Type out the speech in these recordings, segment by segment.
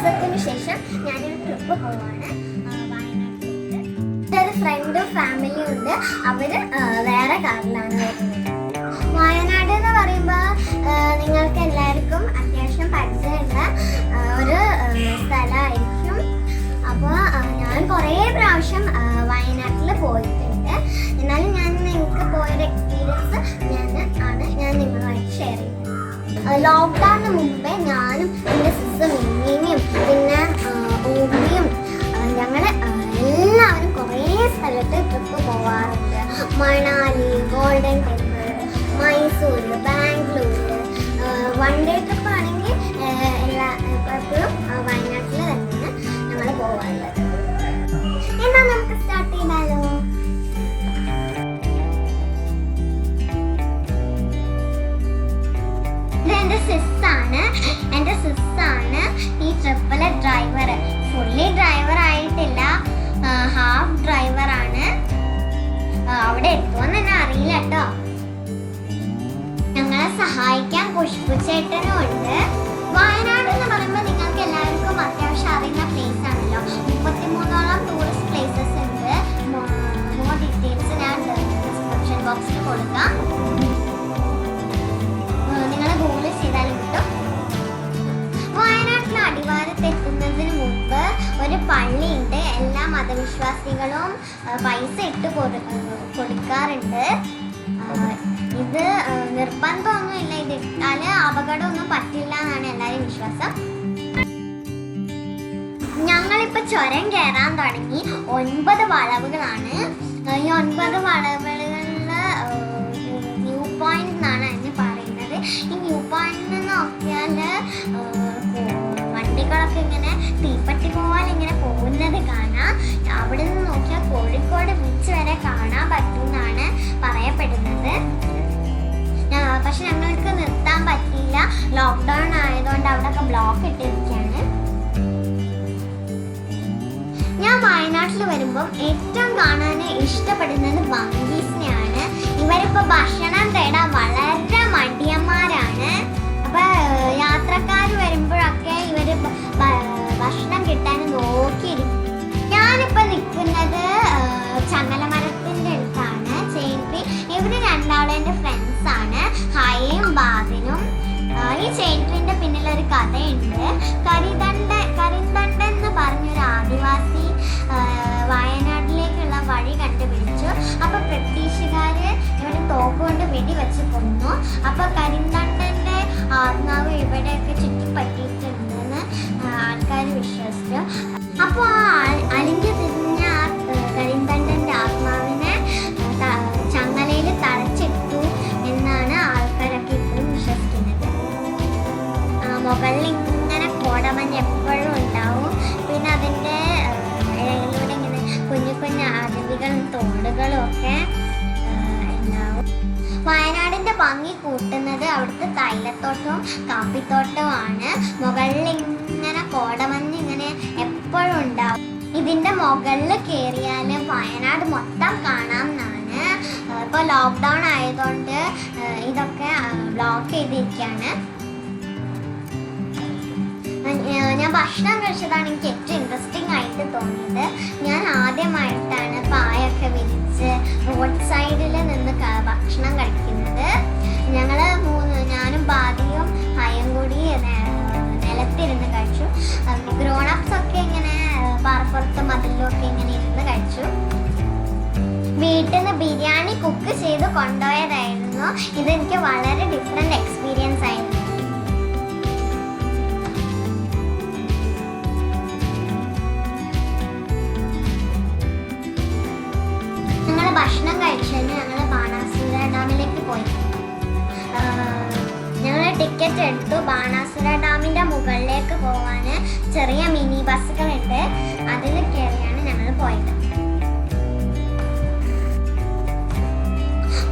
മാസത്തിന് ശേഷം ഞാനൊരു ട്രിപ്പ് പോവാണ് വയനാട്ടിലേക്ക്. ഒരു ഫ്രണ്ടും ഫാമിലിയും ഉണ്ട്. അവർ വേറെ കാറിലാണ് വരുന്നത്. വയനാട് എന്ന് പറയുമ്പോൾ നിങ്ങൾക്ക് എല്ലാവർക്കും അത്യാവശ്യം പരിചയമുള്ള ഒരു സ്ഥലമായിരിക്കും. അപ്പോൾ ഞാൻ കുറേ പ്രാവശ്യം വയനാട്ടിൽ പോയിട്ടുണ്ട്. എന്നാലും ഞാൻ നിങ്ങൾക്ക് പോയൊരു എക്സ്പീരിയൻസ് ഞാൻ നിങ്ങളുമായിട്ട് ഷെയർ ചെയ്യുന്നത്. ലോക്ക്ഡൗണിന് മുമ്പേ ഞാനും എൻ്റെ സിസ്റ്റർ മിന്നിയും പിന്നെ ഓമിയും ഞങ്ങൾ എല്ലാവരും കുറേ സ്ഥലത്ത് ട്രിപ്പ് പോവാറുണ്ട്. Manali, golden temple, Mysore, Bangalore. One day trip ആണെങ്കിൽ എപ്പോഴും വയനാട്ടിൽ തന്നെയാണ് ഞങ്ങൾ പോവാറുള്ളത്. എന്നാൽ നമുക്ക് സ്റ്റാർട്ട് ചെയ്താലോ? എൻ്റെ സിസ്സാണ് ഈ ട്രിപ്പിലെ ഡ്രൈവർ. ഫുള്ളി ഡ്രൈവർ ആയിട്ടില്ല, ഹാഫ് ഡ്രൈവറാണ്. അവിടെ എത്തുമെന്ന് തന്നെ അറിയില്ല കേട്ടോ. ഞങ്ങളെ സഹായിക്കാൻ ഖുഷ്ബു ചേട്ടനും ഉണ്ട്. വയനാട് എന്ന് പറയുമ്പോൾ നിങ്ങൾക്ക് എല്ലാവർക്കും അത്യാവശ്യം അറിയുന്ന പ്ലേസ് ആണല്ലോ. 33ഓളം ടൂറിസ്റ്റ് പ്ലേസസ് ഉണ്ട്. മോർ ഡീറ്റെയിൽസ് ഞാൻ ഡിസ്ക്രിപ്ഷൻ ബോക്സിൽ കൊടുക്കാം. നിങ്ങൾ ഗൂഗിൾ ചെയ്താലും കിട്ടും. വയനാട്ടിലെ അടിവാരത്തെത്തുന്നതിന് മുമ്പ് ഒരു പള്ളിയുണ്ട്. എല്ലാ മതവിശ്വാസികളും പൈസ ഇട്ട് കൊടുക്കാറുണ്ട്. ഇത് നിർബന്ധമൊന്നുമില്ല. ഇത് ഇട്ടാൽ അപകടമൊന്നും പറ്റില്ല എന്നാണ് എല്ലാവരും വിശ്വാസം. ഞങ്ങളിപ്പോൾ ചുരം കയറാൻ തുടങ്ങി. 9 വളവുകളാണ്. ഈ 9 വളവുകളിൽ വ്യൂ പോയിന്റ് എന്നാണ് അതിന് പറയുന്നത്. ഈ വ്യൂ പോയിന്റ് നോക്കിയാൽ വണ്ടികളൊക്കെ ഇങ്ങനെ തീപ്പട്ടി പോലെ ഇങ്ങനെ പോകുന്നത് കാണാം. അവിടെ നിന്ന് നോക്കിയാൽ കോഴിക്കോട് ബീച്ച് വരെ കാണാൻ പറ്റുമെന്നാണ് പറയപ്പെടുന്നത്. പക്ഷെ ഞങ്ങൾക്ക് നിർത്താൻ പറ്റിയില്ല. ലോക്ക്ഡൗൺ ആയതുകൊണ്ട് അവിടെയൊക്കെ ബ്ലോക്ക് ഇട്ടിരിക്കുകയാണ്. ഞാൻ വയനാട്ടിൽ വരുമ്പം ഏറ്റവും കാണാൻ ഇഷ്ടപ്പെടുന്നത് മങ്കീസിനെയാണ്. ഇവരിപ്പോൾ ഭക്ഷണം തേടാൻ വളരെ മടിയന്മാരാണ്. അപ്പോൾ യാത്രക്കാർ വരുമ്പോഴൊക്കെ ഇവർ ഭക്ഷണം കിട്ടാൻ നോക്കിയിരിക്കും. ഞാനിപ്പോൾ നിൽക്കുന്നത് ചങ്ങലമരത്തിൻ്റെ അടുത്താണ്. ചേമ്പി ഇവർ രണ്ടാളും എൻ്റെ ഫ്രണ്ട്സാണ്, ഹയയും ബാദിനും. ഈ ചേമ്പിൻ്റെ പിന്നിലൊരു കഥയുണ്ട്. കരിന്തണ്ടൻ എന്ന് പറഞ്ഞൊരു ആദിവാസി വയനാട്ടിലേക്കുള്ള വഴി കണ്ടുപിടിച്ചു. അപ്പോൾ ബ്രിട്ടീഷുകാർ ഇവിടെ തോക്കുകൊണ്ട് വെടിവെച്ച് കൊന്നു. അപ്പോൾ കരിന്തണ്ടൻ്റെ ആത്മാവ് ഇവിടെയൊക്കെ ചുറ്റിപ്പറ്റിയിട്ടുണ്ടെന്ന് ആൾക്കാർ വിശ്വസിച്ചു. അപ്പോൾ അലിഞ്ഞു തിരിഞ്ഞ കരിന്തണ്ടൻ്റെ ആത്മാവിനെ ചങ്ങലയിൽ തളച്ചിട്ടു എന്നാണ് ആൾക്കാരൊക്കെ ഇപ്പോഴും വിശ്വസിക്കുന്നത്. മുകളിൽ ഇങ്ങനെ കോടമഞ്ഞ് എപ്പോഴും ഉണ്ടാവും. പിന്നെ അതിൻ്റെ ഇടയിലൂടെ ഇങ്ങനെ കുഞ്ഞു കുഞ്ഞു അരുവികളും തോടുകളും ഒക്കെ ഉണ്ടാവും. വയനാടിൻ്റെ ഭംഗി കൂട്ടുന്നത് അവിടുത്തെ തൈലത്തോട്ടവും കാപ്പിത്തോട്ടവുമാണ്. മുകളിൽ ഇങ്ങനെ കോടമഞ്ഞ് ഇങ്ങനെ എപ്പോഴും ഉണ്ടാവും. ഇതിൻ്റെ മുകളിൽ കയറിയാൽ വയനാട് മൊത്തം കാണാം എന്നാണ്. ഇപ്പോൾ ലോക്ക്ഡൗൺ ആയതുകൊണ്ട് ഇതൊക്കെ ബ്ലോക്ക് ചെയ്തിരിക്കുകയാണ്. ഞാൻ ഭക്ഷണം കഴിച്ചതാണ് എനിക്ക് ഏറ്റവും ഇൻട്രസ്റ്റിംഗ് ആയിട്ട് തോന്നിയത്. ഞാൻ ആദ്യമായിട്ടാണ് പായൊക്കെ വിരിച്ച് റോഡ് സൈഡിൽ നിന്ന് ഭക്ഷണം കഴിക്കുന്നത്. ഞാനും ബാദിയും ഹയും കൂടി നിലത്തിരുന്ന് കഴിച്ചു. ഗ്രോണപ്സ് ഒക്കെ ഇങ്ങനെ പാറപ്പുറത്ത് മതിലൊക്കെ ഇങ്ങനെ ഇരുന്ന് കഴിച്ചു. വീട്ടിൽ നിന്ന് ബിരിയാണി കുക്ക് ചെയ്ത് കൊണ്ടുപോയതായിരുന്നു. ഇതെനിക്ക് വളരെ ഡിഫറെൻ്റ് എക്സ്പീരിയൻസ് ആയിരുന്നു. ഭക്ഷണം കഴിച്ചതിന് ഞങ്ങൾ ബാണാസുര ഡാമിലേക്ക് പോയി. ഞങ്ങൾ ടിക്കറ്റ് എടുത്തു. ബാണാസുര ഡാമിൻ്റെ മുകളിലേക്ക് പോകാൻ ചെറിയ മിനി ബസ്സുകളുണ്ട്. അതിൽ കയറിയാണ് ഞങ്ങൾ പോയത്.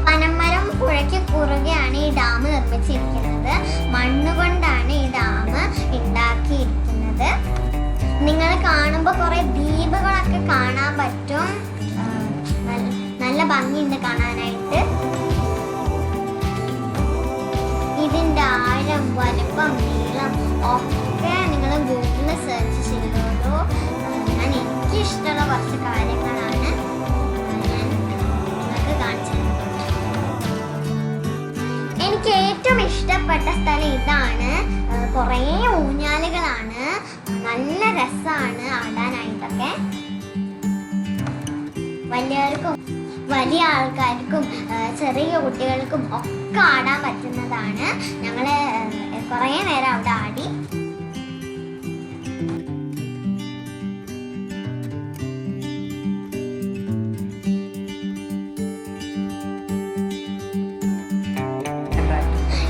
പനമരം പുഴയ്ക്ക് കുറുകെയാണ് ഈ ഡാം നിർമ്മിച്ചിരിക്കുന്നത്. മണ്ണുകൊണ്ടാണ് ഈ ഡാം ഉണ്ടാക്കിയിരിക്കുന്നത്. നിങ്ങൾ കാണുമ്പോൾ കുറേ ദ്വീപുകളൊക്കെ കാണാൻ പറ്റും. നല്ല ഭംഗിയുണ്ട് കാണാനായിട്ട്. ഇതിൻ്റെ ആഴം, വലുപ്പം, നീളം ഒക്കെ നിങ്ങൾ ഗൂഗിളിൽ സെർച്ച് ഇഷ്ടപ്പെട്ട സ്ഥലം ഇതാണ്. കുറേ ഊഞ്ഞാലുകളാണ്, നല്ല രസമാണ് ആടാനായിട്ടൊക്കെ. വലിയവർക്കും വലിയ ആൾക്കാർക്കും ചെറിയ കുട്ടികൾക്കും ഒക്കെ ആടാൻ പറ്റുന്നതാണ്. ഞങ്ങൾ കുറേ നേരം അവിടെ ആടി.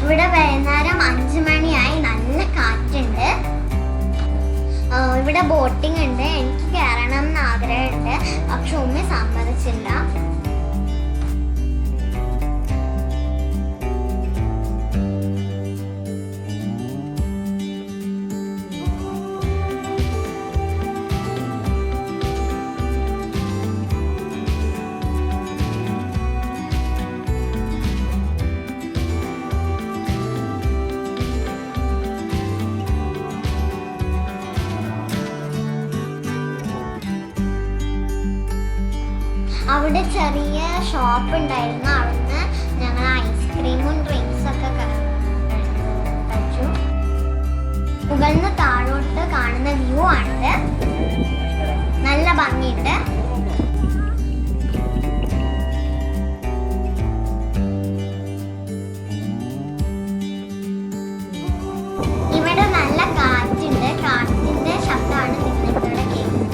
ഇവിടെ വൈകുന്നേരം 5 മണിയായി, നല്ല കാറ്റുണ്ട്. ഇവിടെ ബോട്ടിംഗ് ഉണ്ട്. എനിക്ക് കയറണം എന്ന് ആഗ്രഹമുണ്ട്, പക്ഷെ ഉമ്മ സമ്മതിച്ചില്ല. അവിടെ ചെറിയ ഷോപ്പ് ഉണ്ടായിരുന്നു. അവിടുന്ന് ഞങ്ങൾ ഐസ്ക്രീമും ഡ്രിങ്ക്സ് ഒക്കെ കഴിച്ചു. മുകളിൽ നിന്ന് താഴോട്ട് കാണുന്ന വ്യൂ ആണിത്. നല്ല ഭംഗിയുണ്ട്. ഇവിടെ നല്ല കാറ്റുണ്ട്. കാറ്റിന്റെ ശബ്ദമാണ് നിങ്ങളിവിടെ കേൾക്കുന്നത്.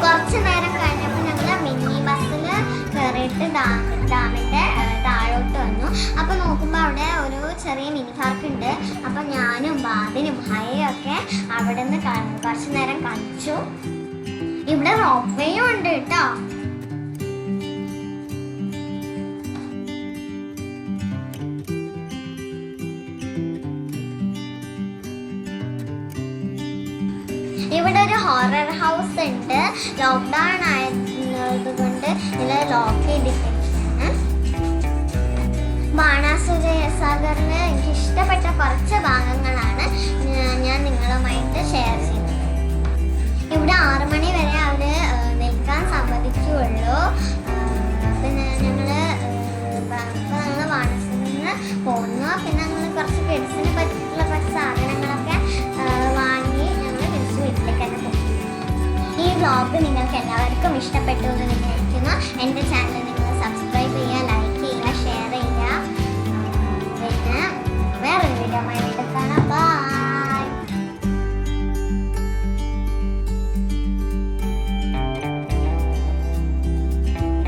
കുറച്ച് നേരം കഴിഞ്ഞപ്പോൾ ഞങ്ങൾ മിനി ബസ്സിൽ കയറിയിട്ട് ഡാമിൻ്റെ താഴോട്ട് വന്നു. അപ്പോൾ നോക്കുമ്പോൾ അവിടെ ഒരു ചെറിയ മിനി പാർക്ക് ഉണ്ട്. അപ്പോൾ ഞാനും ബാദിനും ഹയൊക്കെ അവിടെ നിന്ന് കുറച്ച് നേരം കളിച്ചു. ഇവിടെ റോപ്പ് വേയും ഉണ്ട് കേട്ടോ. ഇവിടെ ഒരു ഹൊറർ ഹൗസ് ഉണ്ട്. ലോക്ക്ഡൗൺ ആയതുകൊണ്ട് ഇതിൽ ലോക്ക് ചെയ്തിരിക്കുകയാണ്. ബാണാസുരസാഗറിൽ എനിക്ക് ഇഷ്ടപ്പെട്ട കുറച്ച് ഭാഗങ്ങളാണ് ഞാൻ നിങ്ങളുമായിട്ട് ഷെയർ ചെയ്യുന്നത്. ഇവിടെ 6 മണി വരെ അവർ നിൽക്കാൻ സമ്മതിക്കുകയുള്ളൂ. പിന്നെ ഞങ്ങൾ ബാണാസുരയിൽ നിന്ന് പോന്നു. പിന്നെ ഞങ്ങൾ കുറച്ച് കിഡ്സിന് പറ്റിയിട്ടുള്ള കുറച്ച് സാധനങ്ങളൊക്കെ വാങ്ങി വീട്ടിലേക്ക് തന്നെ പോകും. ഈ വ്ലോഗ് നിങ്ങൾക്ക് എല്ലാവർക്കും ഇഷ്ടപ്പെട്ടു എന്ന്